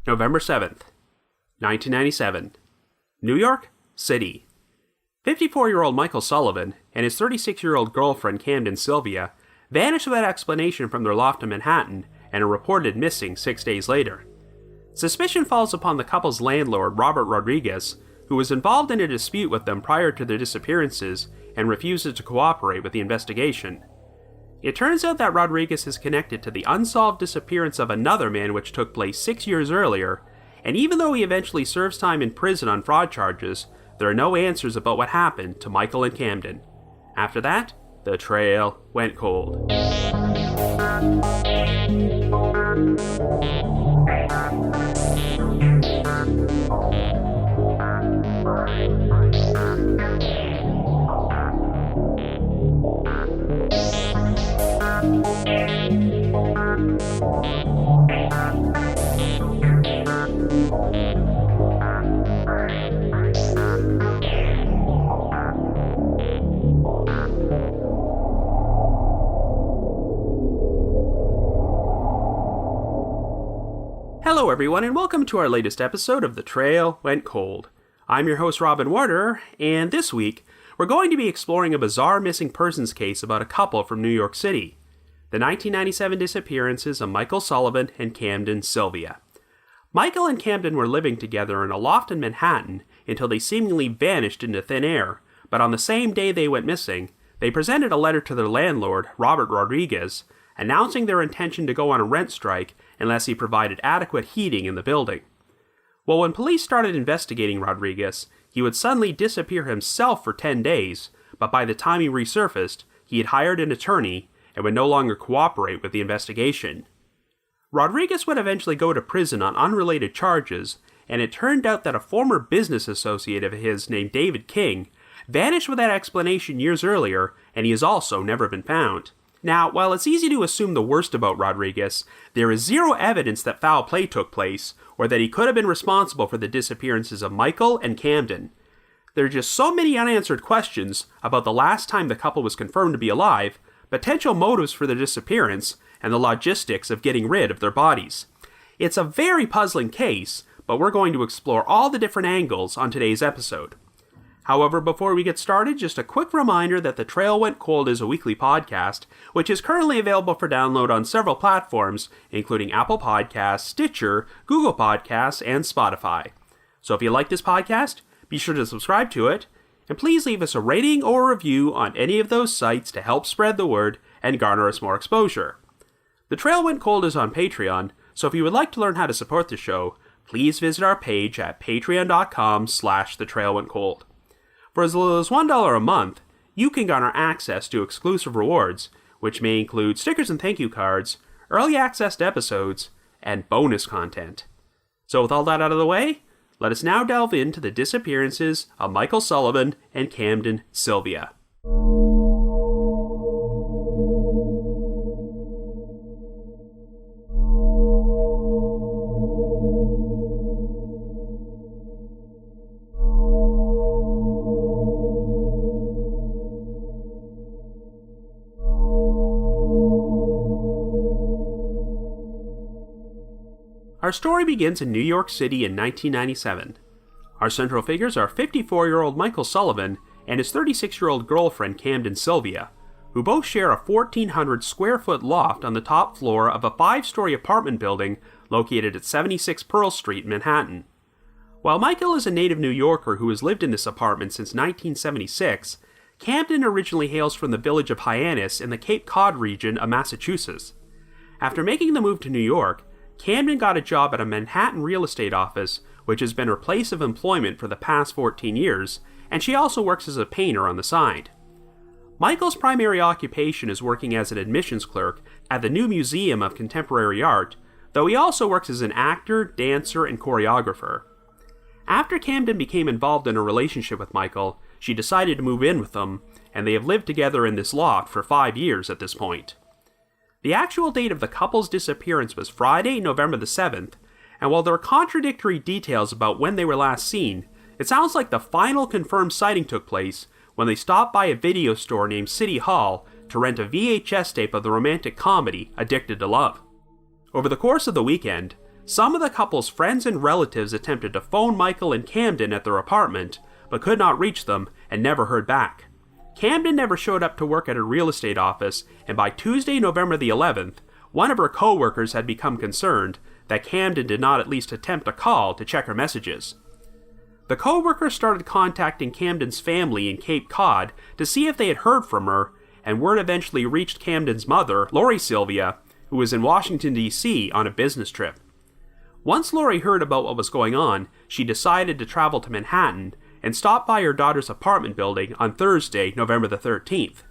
November 7th, 1997. New York City. 54-year-old Michael Sullivan and his 36-year-old girlfriend Camden Sylvia vanished without explanation from their loft in Manhattan and are reported missing 6 days later. Suspicion falls upon the couple's landlord, Robert Rodriguez, who was involved in a dispute with them prior to their disappearances and refuses to cooperate with the investigation. It turns out that Rodriguez is connected to the unsolved disappearance of another man which took place 6 years earlier, and even though he eventually serves time in prison on fraud charges, there are no answers about what happened to Michael and Camden. After that, the trail went cold. Hello everyone, and welcome to our latest episode of The Trail Went Cold. I'm your host Robin Warder, and this week, we're going to be exploring a bizarre missing persons case about a couple from New York City. The 1997 disappearances of Michael Sullivan and Camden Sylvia. Michael and Camden were living together in a loft in Manhattan until they seemingly vanished into thin air, but on the same day they went missing, they presented a letter to their landlord, Robert Rodriguez, announcing their intention to go on a rent strike unless he provided adequate heating in the building. Well, when police started investigating Rodriguez, he would suddenly disappear himself for 10 days, but by the time he resurfaced, he had hired an attorney and would no longer cooperate with the investigation. Rodriguez would eventually go to prison on unrelated charges, and it turned out that a former business associate of his named David King vanished without explanation years earlier, and he has also never been found. Now, while it's easy to assume the worst about Rodriguez, there is zero evidence that foul play took place, or that he could have been responsible for the disappearances of Michael and Camden. There are just so many unanswered questions about the last time the couple was confirmed to be alive, potential motives for their disappearance, and the logistics of getting rid of their bodies. It's a very puzzling case, but we're going to explore all the different angles on today's episode. However, before we get started, just a quick reminder that The Trail Went Cold is a weekly podcast, which is currently available for download on several platforms, including Apple Podcasts, Stitcher, Google Podcasts, and Spotify. So if you like this podcast, be sure to subscribe to it, and please leave us a rating or a review on any of those sites to help spread the word and garner us more exposure. The Trail Went Cold is on Patreon, so if you would like to learn how to support the show, please visit our page at patreon.com/thetrailwentcold. For as little as $1 a month, you can garner access to exclusive rewards, which may include stickers and thank you cards, early access to episodes, and bonus content. So with all that out of the way, let us now delve into the disappearances of Michael Sullivan and Camden Sylvia. Our story begins in New York City in 1997. Our central figures are 54-year-old Michael Sullivan and his 36-year-old girlfriend Camden Sylvia, who both share a 1,400 square foot loft on the top floor of a 5-story apartment building located at 76 Pearl Street in Manhattan. While Michael is a native New Yorker who has lived in this apartment since 1976, Camden originally hails from the village of Hyannis in the Cape Cod region of Massachusetts. After making the move to New York, Camden got a job at a Manhattan real estate office, which has been her place of employment for the past 14 years, and she also works as a painter on the side. Michael's primary occupation is working as an admissions clerk at the New Museum of Contemporary Art, though he also works as an actor, dancer, and choreographer. After Camden became involved in a relationship with Michael, she decided to move in with him, and they have lived together in this loft for 5 years at this point. The actual date of the couple's disappearance was Friday, November the 7th, and while there are contradictory details about when they were last seen, it sounds like the final confirmed sighting took place when they stopped by a video store named City Hall to rent a VHS tape of the romantic comedy Addicted to Love. Over the course of the weekend, Some of the couple's friends and relatives attempted to phone Michael and Camden at their apartment, but could not reach them and never heard back. Camden never showed up to work at a real estate office, and by Tuesday, November the 11th, one of her co-workers had become concerned that Camden did not at least attempt a call to check her messages. The co-worker started contacting Camden's family in Cape Cod to see if they had heard from her, and word eventually reached Camden's mother, Michael Sylvia, who was in Washington, D.C. on a business trip. Once Lori heard about what was going on, she decided to travel to Manhattan and stop by her daughter's apartment building on Thursday, November the 13th.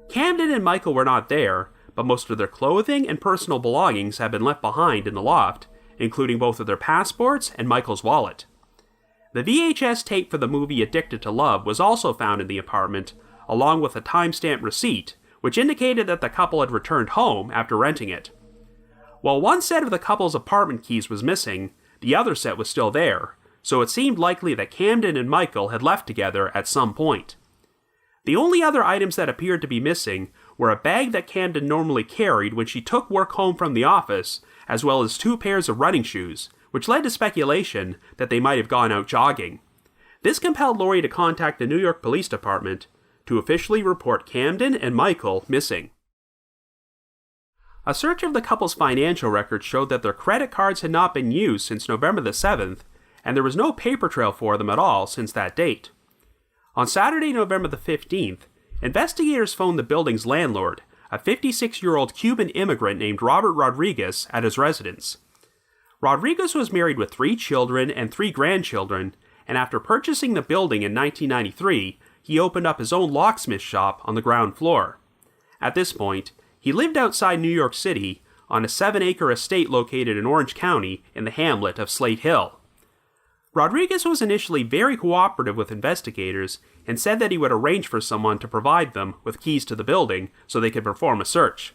Camden and Michael were not there, but most of their clothing and personal belongings had been left behind in the loft, including both of their passports and Michael's wallet. The VHS tape for the movie Addicted to Love was also found in the apartment, along with a timestamp receipt, which indicated that the couple had returned home after renting it. While one set of the couple's apartment keys was missing, the other set was still there, so it seemed likely that Camden and Michael had left together at some point. The only other items that appeared to be missing were a bag that Camden normally carried when she took work home from the office, as well as 2 pairs of running shoes, which led to speculation that they might have gone out jogging. This compelled Lori to contact the New York Police Department to officially report Camden and Michael missing. A search of the couple's financial records showed that their credit cards had not been used since November the 7th, and there was no paper trail for them at all since that date. On Saturday, November the 15th, investigators phoned the building's landlord, a 56-year-old Cuban immigrant named Robert Rodriguez, at his residence. Rodriguez was married with 3 children and 3 grandchildren, and after purchasing the building in 1993, he opened up his own locksmith shop on the ground floor. At this point, he lived outside New York City on a 7-acre estate located in Orange County in the hamlet of Slate Hill. Rodriguez was initially very cooperative with investigators and said that he would arrange for someone to provide them with keys to the building so they could perform a search.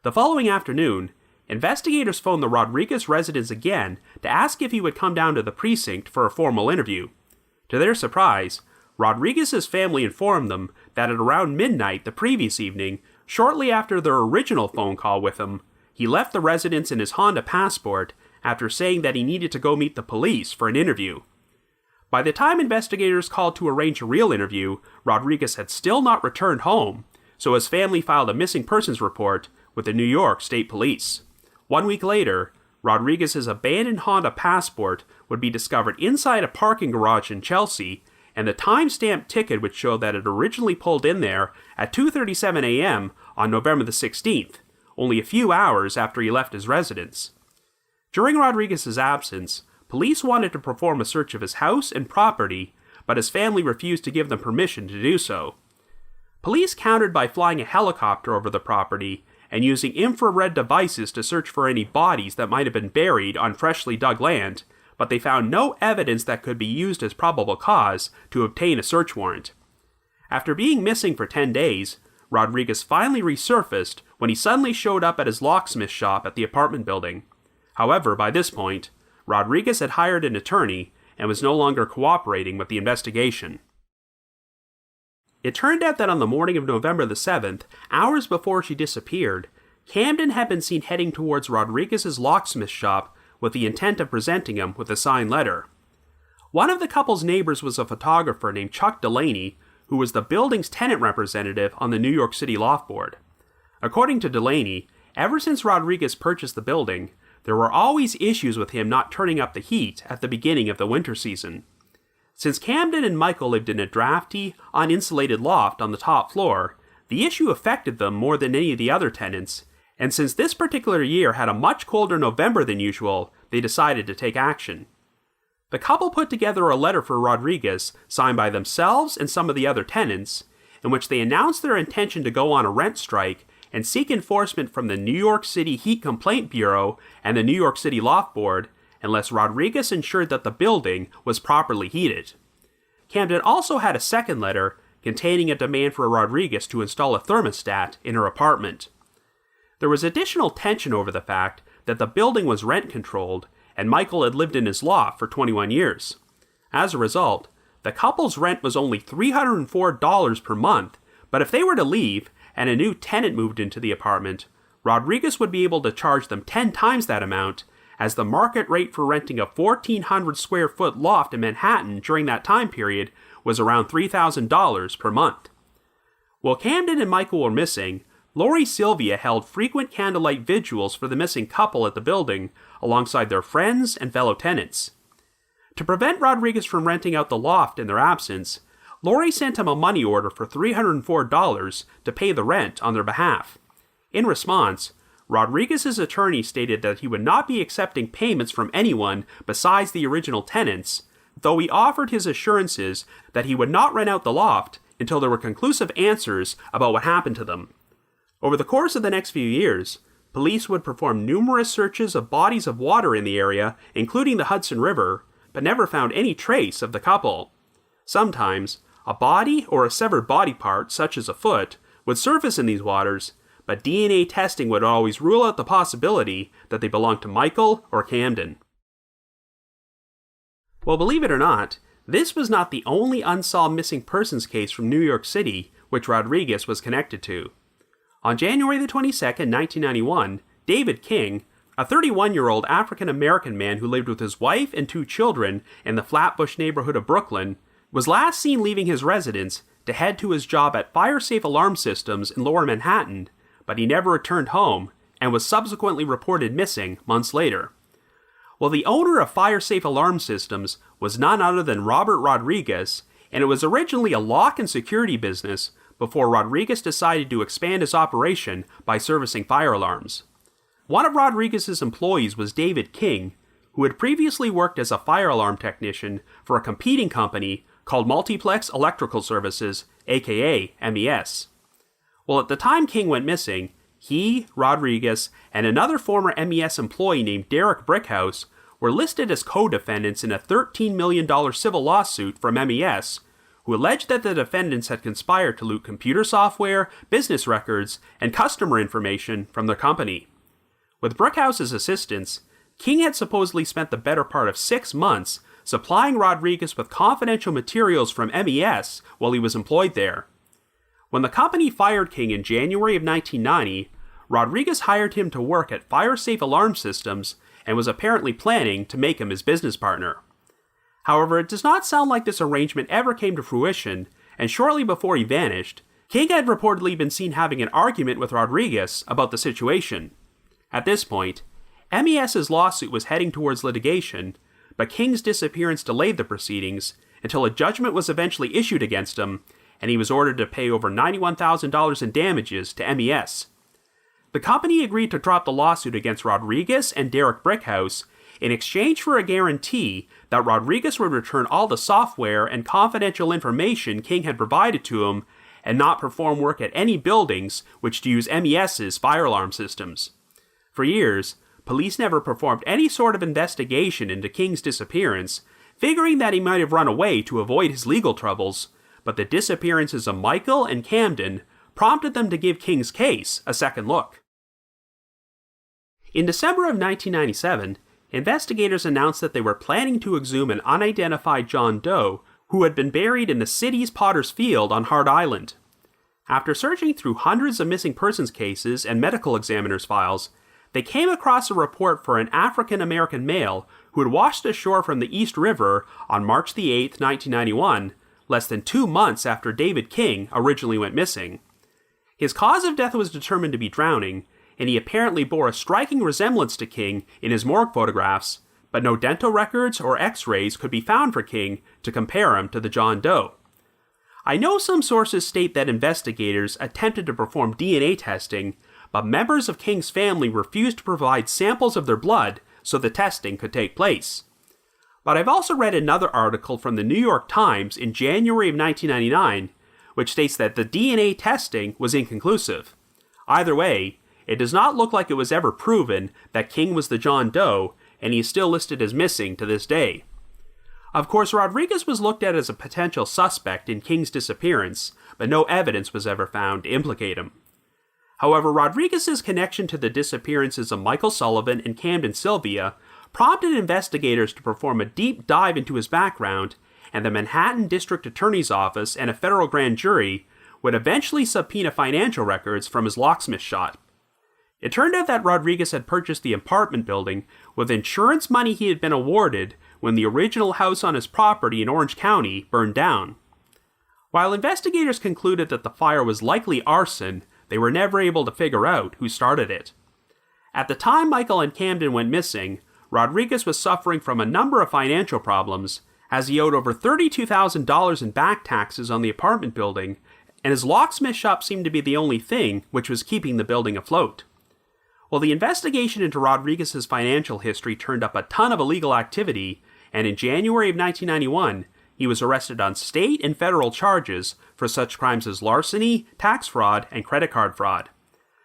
The following afternoon, investigators phoned the Rodriguez residence again to ask if he would come down to the precinct for a formal interview. To their surprise, Rodriguez's family informed them that at around midnight the previous evening, shortly after their original phone call with him, he left the residence in his Honda Passport after saying that he needed to go meet the police for an interview. By the time investigators called to arrange a real interview, Rodriguez had still not returned home, so his family filed a missing persons report with the New York State Police. 1 week later, Rodriguez's abandoned Honda Passport would be discovered inside a parking garage in Chelsea, and the time-stamped ticket would show that it originally pulled in there at 2:37 a.m. on November the 16th, only a few hours after he left his residence. During Rodriguez's absence, police wanted to perform a search of his house and property, but his family refused to give them permission to do so. Police countered by flying a helicopter over the property and using infrared devices to search for any bodies that might have been buried on freshly dug land, but they found no evidence that could be used as probable cause to obtain a search warrant. After being missing for 10 days, Rodriguez finally resurfaced when he suddenly showed up at his locksmith shop at the apartment building. However, by this point, Rodriguez had hired an attorney and was no longer cooperating with the investigation. It turned out that on the morning of November the 7th, hours before she disappeared, Camden had been seen heading towards Rodriguez's locksmith shop with the intent of presenting him with a signed letter. One of the couple's neighbors was a photographer named Chuck Delaney, who was the building's tenant representative on the New York City Loft Board. According to Delaney, ever since Rodriguez purchased the building, there were always issues with him not turning up the heat at the beginning of the winter season. Since Camden and Michael lived in a drafty, uninsulated loft on the top floor, the issue affected them more than any of the other tenants, and since this particular year had a much colder November than usual, they decided to take action. The couple put together a letter for Rodriguez, signed by themselves and some of the other tenants, in which they announced their intention to go on a rent strike and seek enforcement from the New York City Heat Complaint Bureau and the New York City Loft Board unless Rodriguez ensured that the building was properly heated. Camden also had a second letter containing a demand for Rodriguez to install a thermostat in her apartment. There was additional tension over the fact that the building was rent-controlled and Michael had lived in his loft for 21 years. As a result, the couple's rent was only $304 per month, but if they were to leave and a new tenant moved into the apartment, Rodriguez would be able to charge them 10 times that amount, as the market rate for renting a 1,400 square foot loft in Manhattan during that time period was around $3,000 per month. While Camden and Michael were missing, Lori Sylvia held frequent candlelight vigils for the missing couple at the building alongside their friends and fellow tenants. To prevent Rodriguez from renting out the loft in their absence, Lori sent him a money order for $304 to pay the rent on their behalf. In response, Rodriguez's attorney stated that he would not be accepting payments from anyone besides the original tenants, though he offered his assurances that he would not rent out the loft until there were conclusive answers about what happened to them. Over the course of the next few years, police would perform numerous searches of bodies of water in the area, including the Hudson River, but never found any trace of the couple. Sometimes, a body or a severed body part, such as a foot, would surface in these waters, but DNA testing would always rule out the possibility that they belonged to Michael or Camden. Well, believe it or not, this was not the only unsolved missing persons case from New York City which Rodriguez was connected to. On January the 22nd, 1991, David King, a 31-year-old African-American man who lived with his wife and 2 children in the Flatbush neighborhood of Brooklyn, was last seen leaving his residence to head to his job at Fire Safe Alarm Systems in Lower Manhattan, but he never returned home and was subsequently reported missing months later. Well, the owner of Fire Safe Alarm Systems was none other than Robert Rodriguez, and it was originally a lock and security business before Rodriguez decided to expand his operation by servicing fire alarms. One of Rodriguez's employees was David King, who had previously worked as a fire alarm technician for a competing company called Multiplex Electrical Services, aka MES. Well, at the time King went missing, he, Rodriguez, and another former MES employee named Derek Brickhouse were listed as co-defendants in a $13 million civil lawsuit from MES, who alleged that the defendants had conspired to loot computer software, business records, and customer information from their company. With Brickhouse's assistance, King had supposedly spent the better part of 6 months supplying Rodriguez with confidential materials from MES while he was employed there. When the company fired King in January of 1990, Rodriguez hired him to work at Fire Safe Alarm Systems and was apparently planning to make him his business partner. However, it does not sound like this arrangement ever came to fruition, and shortly before he vanished, King had reportedly been seen having an argument with Rodriguez about the situation. At this point, MES's lawsuit was heading towards litigation, but King's disappearance delayed the proceedings until a judgment was eventually issued against him, and he was ordered to pay over $91,000 in damages to MES. The company agreed to drop the lawsuit against Rodriguez and Derek Brickhouse in exchange for a guarantee that Rodriguez would return all the software and confidential information King had provided to him and not perform work at any buildings which use MES's fire alarm systems. For years, police never performed any sort of investigation into King's disappearance, figuring that he might have run away to avoid his legal troubles, but the disappearances of Michael and Camden prompted them to give King's case a second look. In December of 1997, investigators announced that they were planning to exhume an unidentified John Doe who had been buried in the city's Potter's Field on Hart Island. After searching through hundreds of missing persons cases and medical examiners' files, they came across a report for an African-American male who had washed ashore from the East River on March the 8th, 1991, less than 2 months after David King originally went missing. His cause of death was determined to be drowning, and he apparently bore a striking resemblance to King in his morgue photographs, but no dental records or x-rays could be found for King to compare him to the John Doe. I know some sources state that investigators attempted to perform DNA testing, but members of King's family refused to provide samples of their blood so the testing could take place. But I've also read another article from the New York Times in January of 1999, which states that the DNA testing was inconclusive. Either way, it does not look like it was ever proven that King was the John Doe, and he is still listed as missing to this day. Of course, Rodriguez was looked at as a potential suspect in King's disappearance, but no evidence was ever found to implicate him. However, Rodriguez's connection to the disappearances of Michael Sullivan and Camden Sylvia prompted investigators to perform a deep dive into his background, and the Manhattan District Attorney's Office and a federal grand jury would eventually subpoena financial records from his locksmith shop. It turned out that Rodriguez had purchased the apartment building with insurance money he had been awarded when the original house on his property in Orange County burned down. While investigators concluded that the fire was likely arson, they were never able to figure out who started it. At the time Michael and Camden went missing, Rodriguez was suffering from a number of financial problems, as he owed over $32,000 in back taxes on the apartment building, and his locksmith shop seemed to be the only thing which was keeping the building afloat. Well, the investigation into Rodriguez's financial history turned up a ton of illegal activity, and in January of 1991, he was arrested on state and federal charges for such crimes as larceny, tax fraud, and credit card fraud.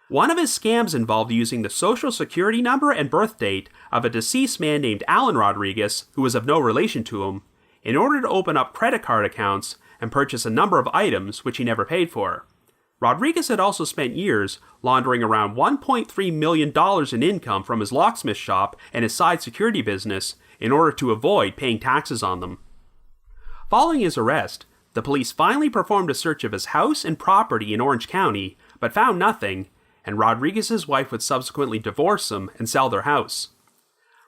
One of his scams involved using the social security number and birth date of a deceased man named Alan Rodriguez, who was of no relation to him, in order to open up credit card accounts and purchase a number of items which he never paid for. Rodriguez had also spent years laundering around $1.3 million in income from his locksmith shop and his side security business in order to avoid paying taxes on them. Following his arrest, the police finally performed a search of his house and property in Orange County, but found nothing, and Rodriguez's wife would subsequently divorce him and sell their house.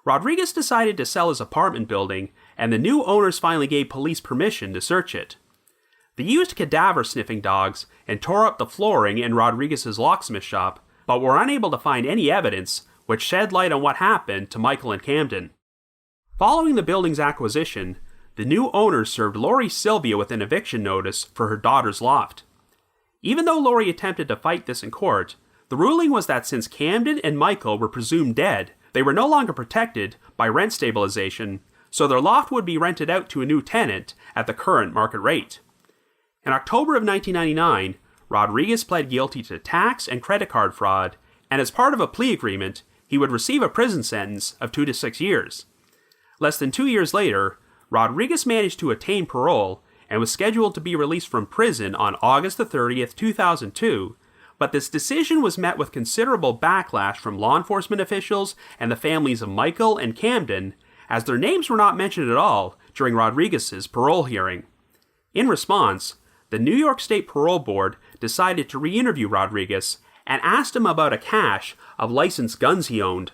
Rodriguez decided to sell his apartment building, and the new owners finally gave police permission to search it. They used cadaver-sniffing dogs and tore up the flooring in Rodriguez's locksmith shop, but were unable to find any evidence which shed light on what happened to Michael and Camden. Following the building's acquisition, the new owners served Lori Sylvia with an eviction notice for her daughter's loft. Even though Lori attempted to fight this in court, the ruling was that since Camden and Michael were presumed dead, they were no longer protected by rent stabilization, so their loft would be rented out to a new tenant at the current market rate. In October of 1999, Rodriguez pled guilty to tax and credit card fraud, and as part of a plea agreement, he would receive a prison sentence of 2 to 6 years. Less than 2 years later, Rodriguez managed to attain parole and was scheduled to be released from prison on August 30th, 2002, but this decision was met with considerable backlash from law enforcement officials and the families of Michael and Camden, as their names were not mentioned at all during Rodriguez's parole hearing. In response, the New York State Parole Board decided to re-interview Rodriguez and asked him about a cache of licensed guns he owned.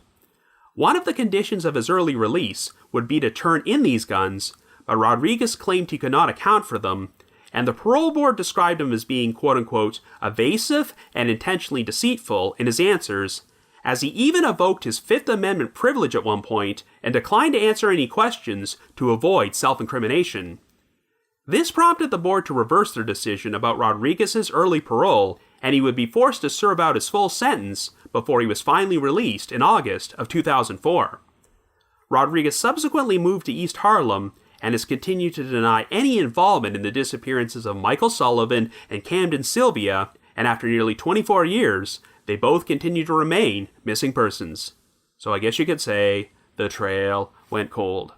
One of the conditions of his early release would be to turn in these guns, but Rodriguez claimed he could not account for them, and the parole board described him as being quote-unquote evasive and intentionally deceitful in his answers, as he even evoked his Fifth Amendment privilege at one point and declined to answer any questions to avoid self-incrimination. This prompted the board to reverse their decision about Rodriguez's early parole, and he would be forced to serve out his full sentence before he was finally released in August of 2004. Rodriguez subsequently moved to East Harlem and has continued to deny any involvement in the disappearances of Michael Sullivan and Camden Sylvia, and after nearly 24 years, they both continue to remain missing persons. So I guess you could say, the trail went cold.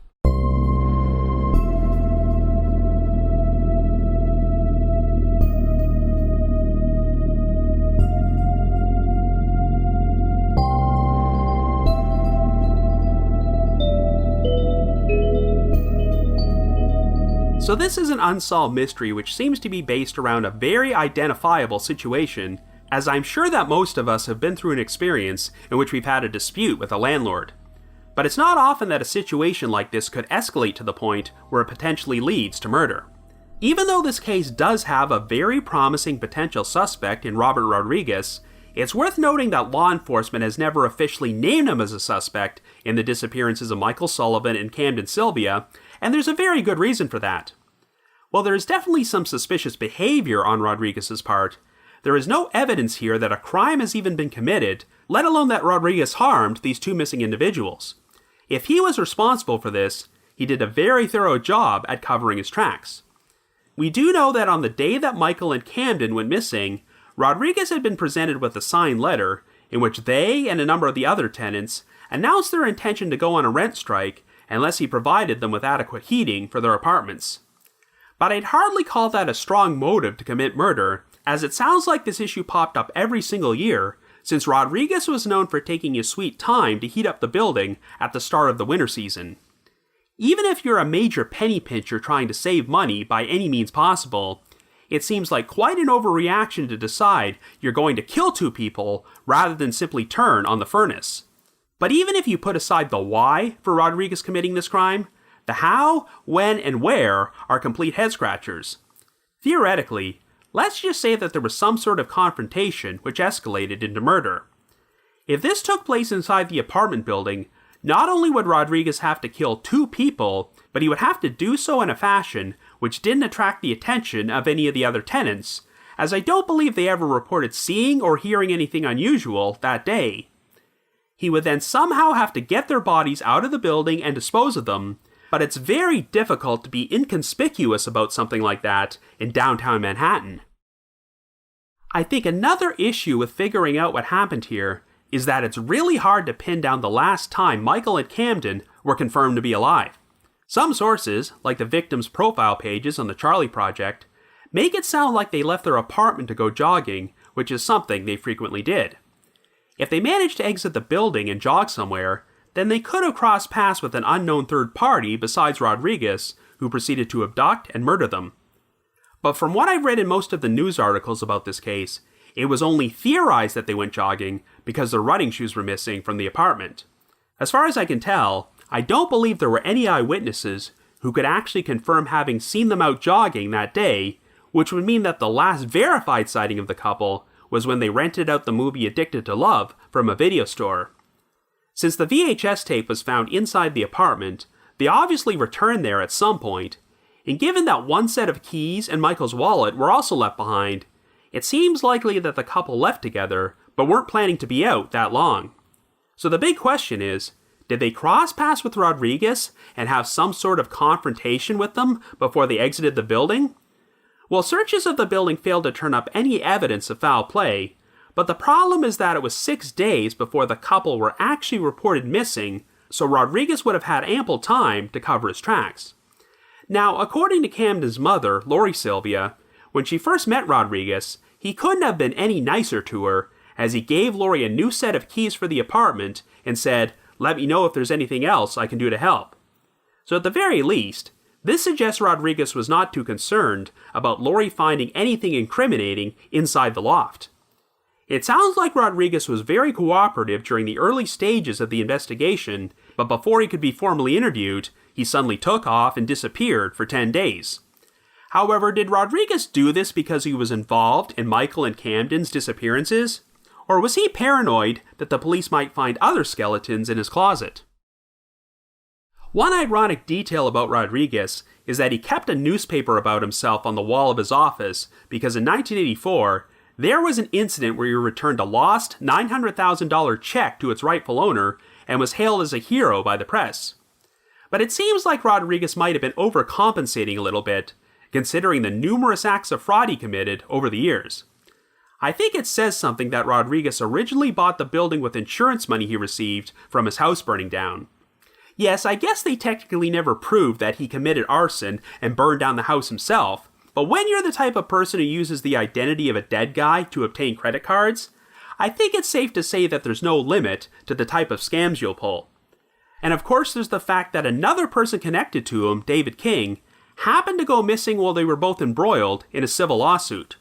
So this is an unsolved mystery which seems to be based around a very identifiable situation, as I'm sure that most of us have been through an experience in which we've had a dispute with a landlord. But it's not often that a situation like this could escalate to the point where it potentially leads to murder. Even though this case does have a very promising potential suspect in Robert Rodriguez, it's worth noting that law enforcement has never officially named him as a suspect in the disappearances of Michael Sullivan and Camden Sylvia, and there's a very good reason for that. While there is definitely some suspicious behavior on Rodriguez's part, there is no evidence here that a crime has even been committed, let alone that Rodriguez harmed these two missing individuals. If he was responsible for this, he did a very thorough job at covering his tracks. We do know that on the day that Michael and Camden went missing, Rodriguez had been presented with a signed letter in which they and a number of the other tenants announced their intention to go on a rent strike unless he provided them with adequate heating for their apartments. But I'd hardly call that a strong motive to commit murder, as it sounds like this issue popped up every single year, since Rodriguez was known for taking his sweet time to heat up the building at the start of the winter season. Even if you're a major penny pincher trying to save money by any means possible, It seems like quite an overreaction to decide you're going to kill two people rather than simply turn on the furnace. But even if you put aside the why for Rodriguez committing this crime, the how, when, and where are complete head-scratchers. Theoretically, let's just say that there was some sort of confrontation which escalated into murder. If this took place inside the apartment building, not only would Rodriguez have to kill two people, but he would have to do so in a fashion which didn't attract the attention of any of the other tenants, as I don't believe they ever reported seeing or hearing anything unusual that day. He would then somehow have to get their bodies out of the building and dispose of them, but it's very difficult to be inconspicuous about something like that in downtown Manhattan. I think another issue with figuring out what happened here is that it's really hard to pin down the last time Michael and Camden were confirmed to be alive. Some sources, like the victims' profile pages on the Charlie Project, make it sound like they left their apartment to go jogging, which is something they frequently did. If they managed to exit the building and jog somewhere, then they could have crossed paths with an unknown third party besides Rodriguez, who proceeded to abduct and murder them. But from what I've read in most of the news articles about this case, it was only theorized that they went jogging because their running shoes were missing from the apartment. As far as I can tell, I don't believe there were any eyewitnesses who could actually confirm having seen them out jogging that day, which would mean that the last verified sighting of the couple was when they rented out the movie Addicted to Love from a video store. Since the VHS tape was found inside the apartment, they obviously returned there at some point, and given that one set of keys and Michael's wallet were also left behind, it seems likely that the couple left together, but weren't planning to be out that long. So the big question is, did they cross paths with Rodriguez and have some sort of confrontation with them before they exited the building? Well, searches of the building failed to turn up any evidence of foul play, but the problem is that it was 6 days before the couple were actually reported missing, so Rodriguez would have had ample time to cover his tracks. Now, according to Camden's mother, Lori Sylvia, when she first met Rodriguez, he couldn't have been any nicer to her, as he gave Lori a new set of keys for the apartment and said, "Let me know if there's anything else I can do to help." So at the very least, this suggests Rodriguez was not too concerned about Lori finding anything incriminating inside the loft. It sounds like Rodriguez was very cooperative during the early stages of the investigation, but before he could be formally interviewed, he suddenly took off and disappeared for 10 days. However, did Rodriguez do this because he was involved in Michael and Camden's disappearances? Or was he paranoid that the police might find other skeletons in his closet? One ironic detail about Rodriguez is that he kept a newspaper about himself on the wall of his office because in 1984, there was an incident where he returned a lost $900,000 check to its rightful owner and was hailed as a hero by the press. But it seems like Rodriguez might have been overcompensating a little bit, considering the numerous acts of fraud he committed over the years. I think it says something that Rodriguez originally bought the building with insurance money he received from his house burning down. Yes, I guess they technically never proved that he committed arson and burned down the house himself, but when you're the type of person who uses the identity of a dead guy to obtain credit cards, I think it's safe to say that there's no limit to the type of scams you'll pull. And of course there's the fact that another person connected to him, David King, happened to go missing while they were both embroiled in a civil lawsuit.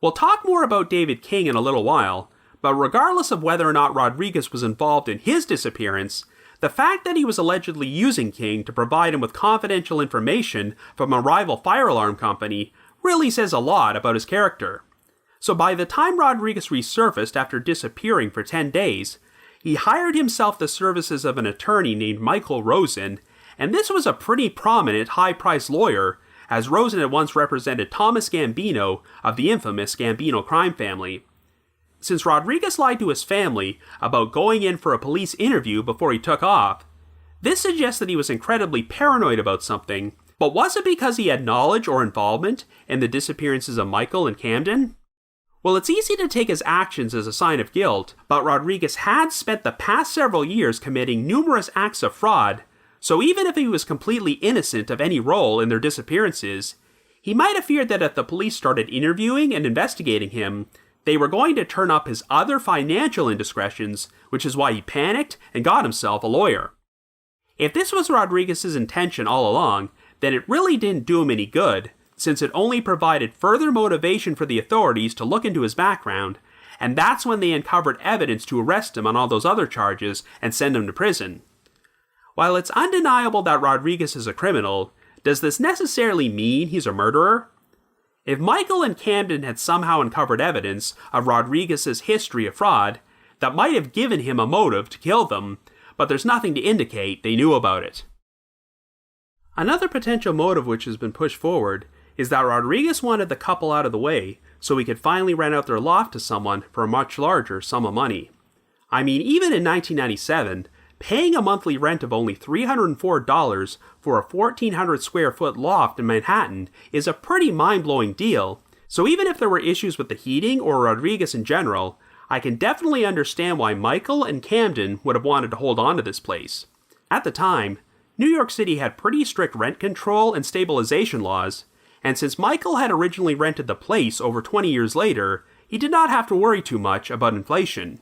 We'll talk more about David King in a little while, but regardless of whether or not Rodriguez was involved in his disappearance, the fact that he was allegedly using King to provide him with confidential information from a rival fire alarm company really says a lot about his character. So by the time Rodriguez resurfaced after disappearing for 10 days, he hired himself the services of an attorney named Michael Rosen, and this was a pretty prominent high-priced lawyer, as Rosen had once represented Thomas Gambino of the infamous Gambino crime family. Since Rodriguez lied to his family about going in for a police interview before he took off, this suggests that he was incredibly paranoid about something, but was it because he had knowledge or involvement in the disappearances of Michael and Camden? Well, it's easy to take his actions as a sign of guilt, but Rodriguez had spent the past several years committing numerous acts of fraud, so even if he was completely innocent of any role in their disappearances, he might have feared that if the police started interviewing and investigating him, they were going to turn up his other financial indiscretions, which is why he panicked and got himself a lawyer. If this was Rodriguez's intention all along, then it really didn't do him any good, since it only provided further motivation for the authorities to look into his background, and that's when they uncovered evidence to arrest him on all those other charges and send him to prison. While it's undeniable that Rodriguez is a criminal, does this necessarily mean he's a murderer? If Michael and Camden had somehow uncovered evidence of Rodriguez's history of fraud, that might have given him a motive to kill them, but there's nothing to indicate they knew about it. Another potential motive which has been pushed forward is that Rodriguez wanted the couple out of the way so he could finally rent out their loft to someone for a much larger sum of money. I mean, even in 1997, paying a monthly rent of only $304 for a 1,400 square foot loft in Manhattan is a pretty mind-blowing deal, so even if there were issues with the heating or Rodriguez in general, I can definitely understand why Michael and Camden would have wanted to hold on to this place. At the time, New York City had pretty strict rent control and stabilization laws, and since Michael had originally rented the place over 20 years later, he did not have to worry too much about inflation.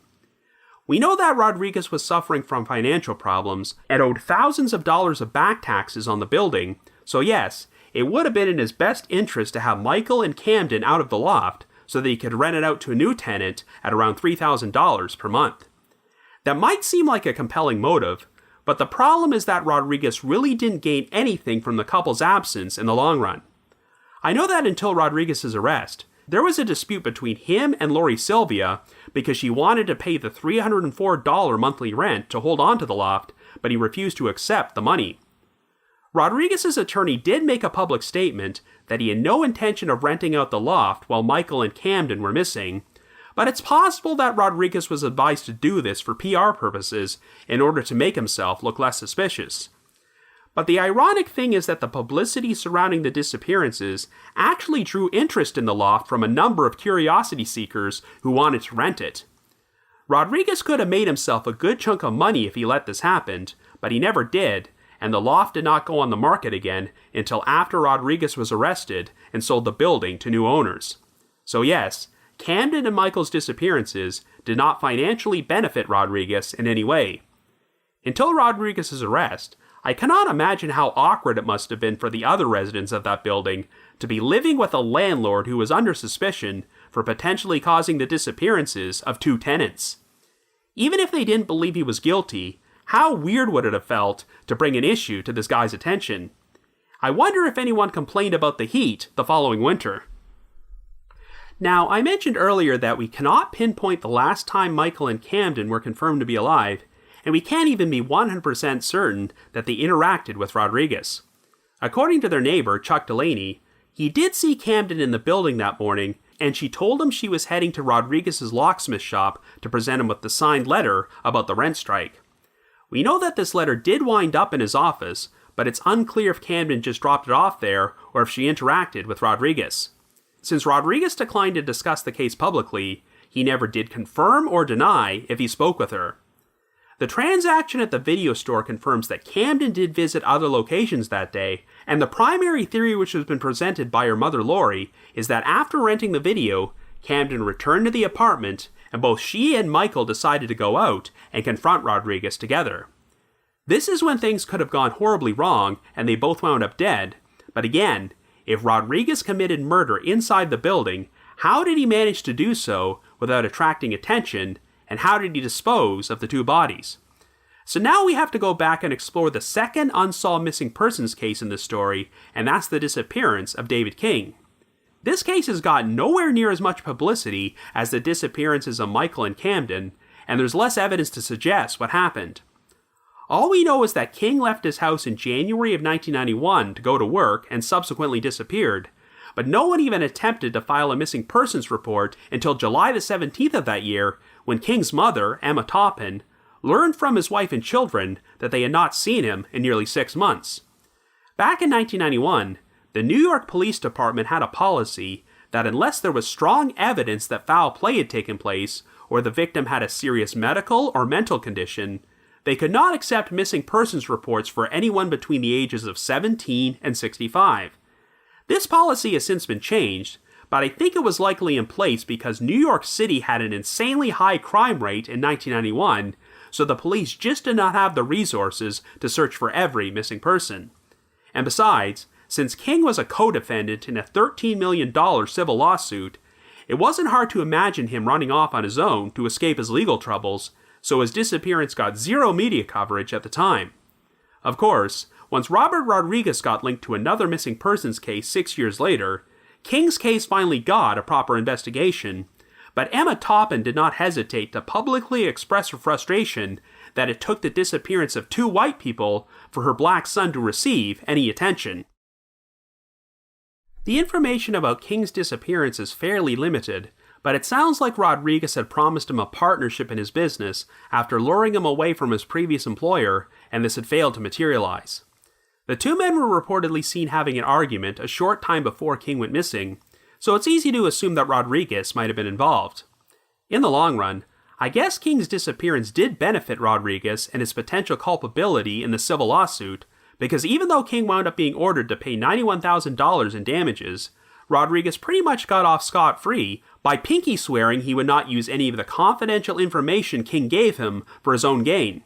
We know that Rodriguez was suffering from financial problems and owed thousands of dollars of back taxes on the building, so yes, it would have been in his best interest to have Michael and Camden out of the loft so that he could rent it out to a new tenant at around $3,000 per month. That might seem like a compelling motive, but the problem is that Rodriguez really didn't gain anything from the couple's absence in the long run. I know that until Rodriguez's arrest, there was a dispute between him and Lori Sylvia because she wanted to pay the $304 monthly rent to hold on to the loft, but he refused to accept the money. Rodriguez's attorney did make a public statement that he had no intention of renting out the loft while Michael and Camden were missing, but it's possible that Rodriguez was advised to do this for PR purposes in order to make himself look less suspicious. But the ironic thing is that the publicity surrounding the disappearances actually drew interest in the loft from a number of curiosity seekers who wanted to rent it. Rodriguez could have made himself a good chunk of money if he let this happen, but he never did, and the loft did not go on the market again until after Rodriguez was arrested and sold the building to new owners. So yes, Camden and Michael's disappearances did not financially benefit Rodriguez in any way. Until Rodriguez's arrest, I cannot imagine how awkward it must have been for the other residents of that building to be living with a landlord who was under suspicion for potentially causing the disappearances of two tenants. Even if they didn't believe he was guilty, how weird would it have felt to bring an issue to this guy's attention? I wonder if anyone complained about the heat the following winter. Now, I mentioned earlier that we cannot pinpoint the last time Michael and Camden were confirmed to be alive, and we can't even be 100% certain that they interacted with Rodriguez. According to their neighbor, Chuck Delaney, he did see Camden in the building that morning, and she told him she was heading to Rodriguez's locksmith shop to present him with the signed letter about the rent strike. We know that this letter did wind up in his office, but it's unclear if Camden just dropped it off there or if she interacted with Rodriguez. Since Rodriguez declined to discuss the case publicly, he never did confirm or deny if he spoke with her. The transaction at the video store confirms that Camden did visit other locations that day, and the primary theory which has been presented by her mother Lori is that after renting the video, Camden returned to the apartment, and both she and Michael decided to go out and confront Rodriguez together. This is when things could have gone horribly wrong and they both wound up dead, but again, if Rodriguez committed murder inside the building, how did he manage to do so without attracting attention, and how did he dispose of the two bodies? So now we have to go back and explore the second unsolved missing persons case in this story, and that's the disappearance of David King. This case has gotten nowhere near as much publicity as the disappearances of Michael and Camden, and there's less evidence to suggest what happened. All we know is that King left his house in January of 1991 to go to work and subsequently disappeared, but no one even attempted to file a missing persons report until July the 17th of that year, when King's mother, Emma Toppin, learned from his wife and children that they had not seen him in nearly 6 months. Back in 1991, the New York Police Department had a policy that unless there was strong evidence that foul play had taken place, or the victim had a serious medical or mental condition, they could not accept missing persons reports for anyone between the ages of 17 and 65. This policy has since been changed, but I think it was likely in place because New York City had an insanely high crime rate in 1991, so the police just did not have the resources to search for every missing person. And besides, since King was a co-defendant in a $13 million civil lawsuit, it wasn't hard to imagine him running off on his own to escape his legal troubles, so his disappearance got zero media coverage at the time. Of course, once Robert Rodriguez got linked to another missing persons case 6 years later, King's case finally got a proper investigation, but Emma Toppin did not hesitate to publicly express her frustration that it took the disappearance of 2 white people for her black son to receive any attention. The information about King's disappearance is fairly limited, but it sounds like Rodriguez had promised him a partnership in his business after luring him away from his previous employer, and this had failed to materialize. The 2 men were reportedly seen having an argument a short time before King went missing, so it's easy to assume that Rodriguez might have been involved. In the long run, I guess King's disappearance did benefit Rodriguez and his potential culpability in the civil lawsuit, because even though King wound up being ordered to pay $91,000 in damages, Rodriguez pretty much got off scot-free by pinky swearing he would not use any of the confidential information King gave him for his own gain.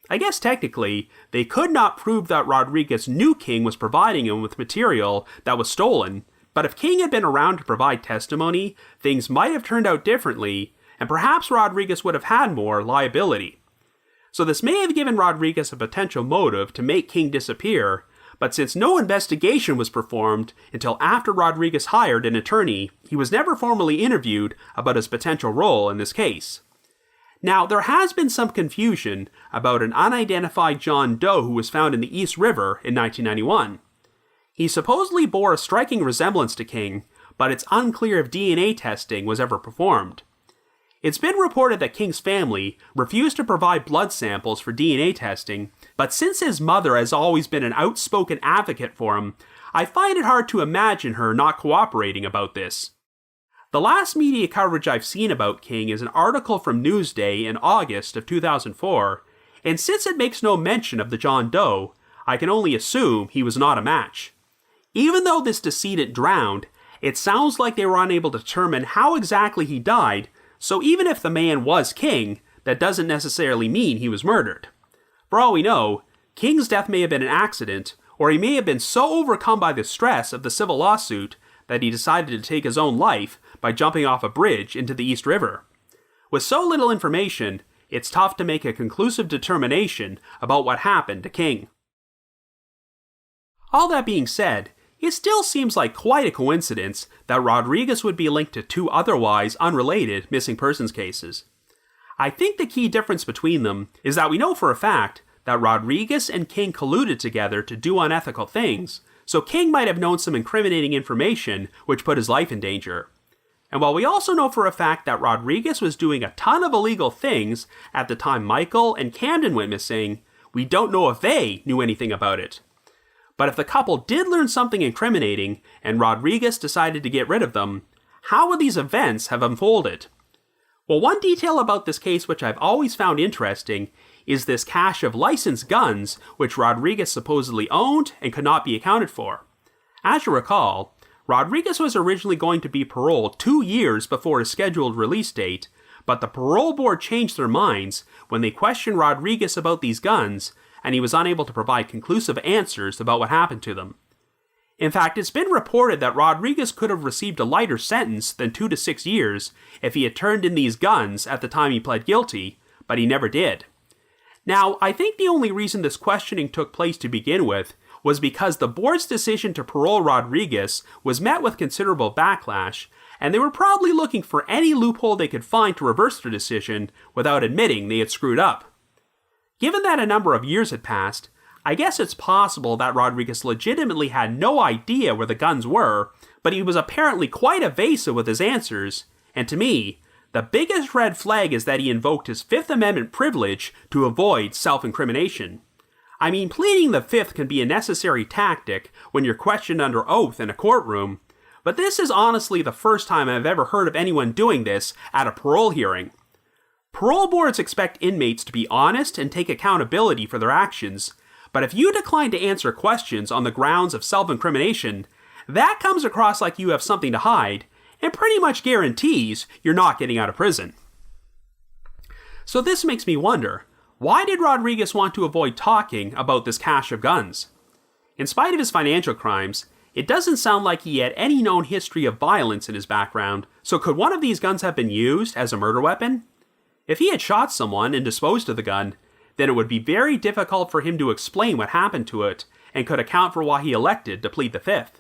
I guess technically, they could not prove that Rodriguez knew King was providing him with material that was stolen, but if King had been around to provide testimony, things might have turned out differently, and perhaps Rodriguez would have had more liability. So this may have given Rodriguez a potential motive to make King disappear, but since no investigation was performed until after Rodriguez hired an attorney, he was never formally interviewed about his potential role in this case. Now, there has been some confusion about an unidentified John Doe who was found in the East River in 1991. He supposedly bore a striking resemblance to King, but it's unclear if DNA testing was ever performed. It's been reported that King's family refused to provide blood samples for DNA testing, but since his mother has always been an outspoken advocate for him, I find it hard to imagine her not cooperating about this. The last media coverage I've seen about King is an article from Newsday in August of 2004, and since it makes no mention of the John Doe, I can only assume he was not a match. Even though this decedent drowned, it sounds like they were unable to determine how exactly he died, so even if the man was King, that doesn't necessarily mean he was murdered. For all we know, King's death may have been an accident, or he may have been so overcome by the stress of the civil lawsuit that he decided to take his own life by jumping off a bridge into the East River. With so little information, it's tough to make a conclusive determination about what happened to King. All that being said, it still seems like quite a coincidence that Rodriguez would be linked to 2 otherwise unrelated missing persons cases. I think the key difference between them is that we know for a fact that Rodriguez and King colluded together to do unethical things, so King might have known some incriminating information which put his life in danger. And while we also know for a fact that Rodriguez was doing a ton of illegal things at the time Michael and Camden went missing, we don't know if they knew anything about it. But if the couple did learn something incriminating, and Rodriguez decided to get rid of them, how would these events have unfolded? Well, one detail about this case which I've always found interesting is this cache of licensed guns which Rodriguez supposedly owned and could not be accounted for. As you recall, Rodriguez was originally going to be paroled 2 years before his scheduled release date, but the parole board changed their minds when they questioned Rodriguez about these guns, and he was unable to provide conclusive answers about what happened to them. In fact, it's been reported that Rodriguez could have received a lighter sentence than 2 to 6 years if he had turned in these guns at the time he pled guilty, but he never did. Now, I think the only reason this questioning took place to begin with was because the board's decision to parole Rodriguez was met with considerable backlash, and they were probably looking for any loophole they could find to reverse their decision without admitting they had screwed up. Given that a number of years had passed, I guess it's possible that Rodriguez legitimately had no idea where the guns were, but he was apparently quite evasive with his answers, and to me, the biggest red flag is that he invoked his Fifth Amendment privilege to avoid self-incrimination. I mean, pleading the Fifth can be a necessary tactic when you're questioned under oath in a courtroom, but this is honestly the first time I've ever heard of anyone doing this at a parole hearing. Parole boards expect inmates to be honest and take accountability for their actions, but if you decline to answer questions on the grounds of self-incrimination, that comes across like you have something to hide, and pretty much guarantees you're not getting out of prison. So this makes me wonder, why did Rodriguez want to avoid talking about this cache of guns? In spite of his financial crimes, It doesn't sound like he had any known history of violence in his background, so could one of these guns have been used as a murder weapon? If he had shot someone and disposed of the gun, then it would be very difficult for him to explain what happened to it, and could account for why he elected to plead the fifth.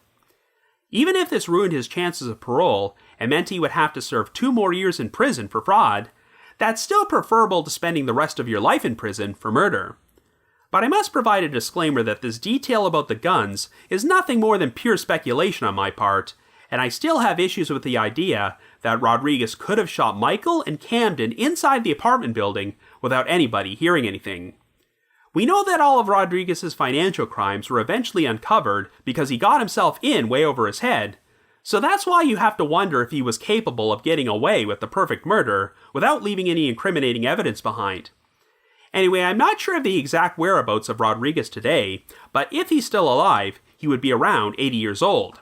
Even if this ruined his chances of parole and meant he would have to serve 2 more years in prison for fraud, that's still preferable to spending the rest of your life in prison for murder. But I must provide a disclaimer that this detail about the guns is nothing more than pure speculation on my part, and I still have issues with the idea that Rodriguez could have shot Michael and Camden inside the apartment building without anybody hearing anything. We know that all of Rodriguez's financial crimes were eventually uncovered because he got himself in way over his head, so that's why you have to wonder if he was capable of getting away with the perfect murder without leaving any incriminating evidence behind. Anyway, I'm not sure of the exact whereabouts of Rodriguez today, but if he's still alive, he would be around 80 years old.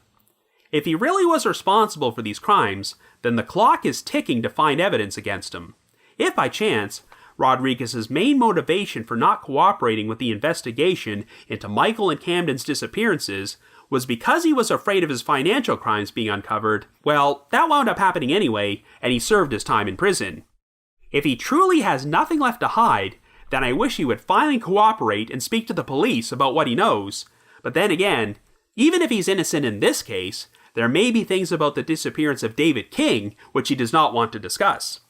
If he really was responsible for these crimes, then the clock is ticking to find evidence against him. If by chance, Rodriguez's main motivation for not cooperating with the investigation into Michael and Camden's disappearances was because he was afraid of his financial crimes being uncovered, well, that wound up happening anyway, and he served his time in prison. If he truly has nothing left to hide, then I wish he would finally cooperate and speak to the police about what he knows. But then again, even if he's innocent in this case, there may be things about the disappearance of David King which he does not want to discuss.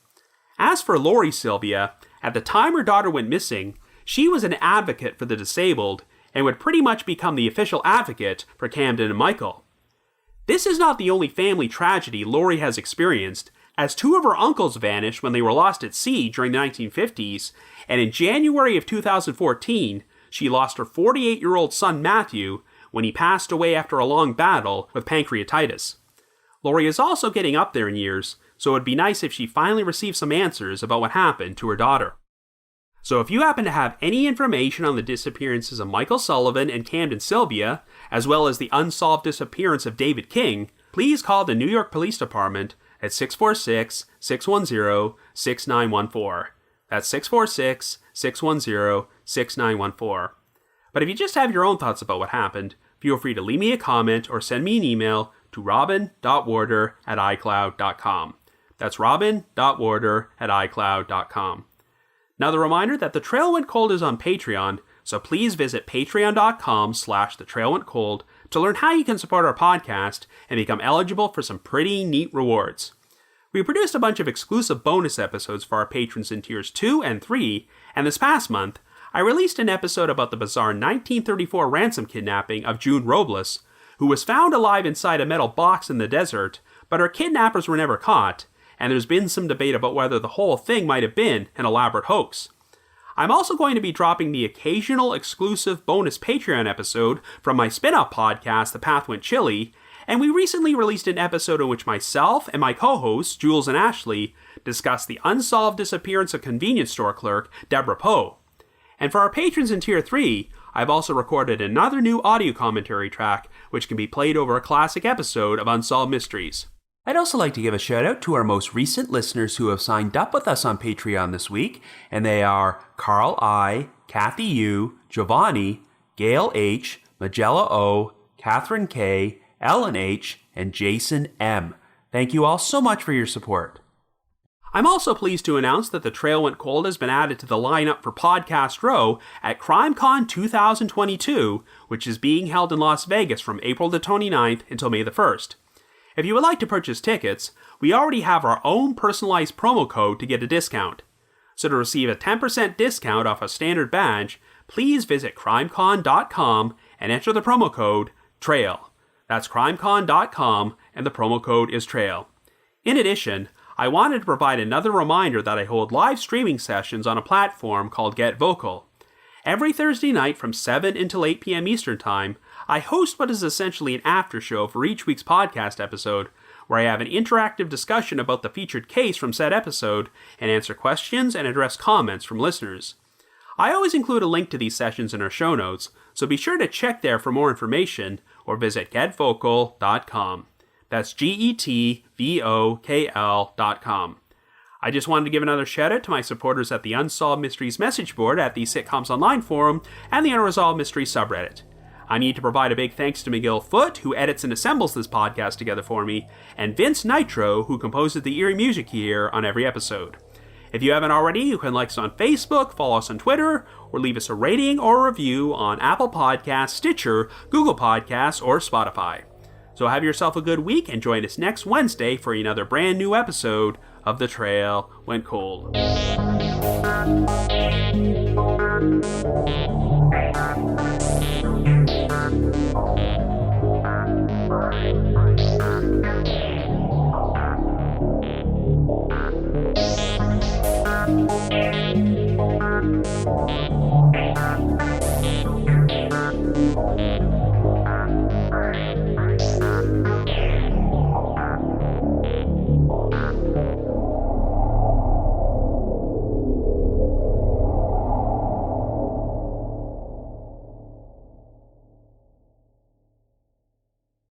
As for Lori Sylvia, at the time her daughter went missing, she was an advocate for the disabled and would pretty much become the official advocate for Camden and Michael. This is not the only family tragedy Lori has experienced, as 2 of her uncles vanished when they were lost at sea during the 1950s, and in January of 2014, she lost her 48-year-old son Matthew when he passed away after a long battle with pancreatitis. Lori is also getting up there in years, so it would be nice if she finally received some answers about what happened to her daughter. So if you happen to have any information on the disappearances of Michael Sullivan and Camden Sylvia, as well as the unsolved disappearance of David King, please call the New York Police Department at 646-610-6914. That's 646-610-6914. But if you just have your own thoughts about what happened, feel free to leave me a comment or send me an email to robin.warder@icloud.com. That's robin.warder@icloud.com. Another reminder that The Trail Went Cold is on Patreon, so please visit patreon.com/thetrailwentcold to learn how you can support our podcast and become eligible for some pretty neat rewards. We produced a bunch of exclusive bonus episodes for our patrons in tiers 2 and 3, and this past month, I released an episode about the bizarre 1934 ransom kidnapping of June Robles, who was found alive inside a metal box in the desert, but her kidnappers were never caught, and there's been some debate about whether the whole thing might have been an elaborate hoax. I'm also going to be dropping the occasional exclusive bonus Patreon episode from my spin-off podcast, The Path Went Chilly, and we recently released an episode in which myself and my co-hosts, Jules and Ashley, discussed the unsolved disappearance of convenience store clerk Deborah Poe. And for our patrons in Tier 3, I've also recorded another new audio commentary track which can be played over a classic episode of Unsolved Mysteries. I'd also like to give a shout out to our most recent listeners who have signed up with us on Patreon this week, and they are Carl I, Kathy U, Giovanni, Gail H, Magella O, Catherine K, Ellen H, and Jason M. Thank you all so much for your support. I'm also pleased to announce that The Trail Went Cold has been added to the lineup for Podcast Row at CrimeCon 2022, which is being held in Las Vegas from April the 29th until May the 1st. If you would like to purchase tickets, we already have our own personalized promo code to get a discount. So to receive a 10% discount off a standard badge, please visit crimecon.com and enter the promo code TRAIL. That's crimecon.com and the promo code is TRAIL. In addition, I wanted to provide another reminder that I hold live streaming sessions on a platform called Get Vocal. Every Thursday night from 7 until 8 p.m. Eastern Time, I host what is essentially an after show for each week's podcast episode, where I have an interactive discussion about the featured case from said episode and answer questions and address comments from listeners. I always include a link to these sessions in our show notes, so be sure to check there for more information or visit getvocal.com. That's GETVOKL.com. I just wanted to give another shout out to my supporters at the Unsolved Mysteries message board at the Sitcoms Online forum and the Unresolved Mysteries subreddit. I need to provide a big thanks to Miguel Foote, who edits and assembles this podcast together for me, and Vince Nitro, who composes the eerie music you hear on every episode. If you haven't already, you can like us on Facebook, follow us on Twitter, or leave us a rating or a review on Apple Podcasts, Stitcher, Google Podcasts, or Spotify. So have yourself a good week and join us next Wednesday for another brand new episode of The Trail Went Cold.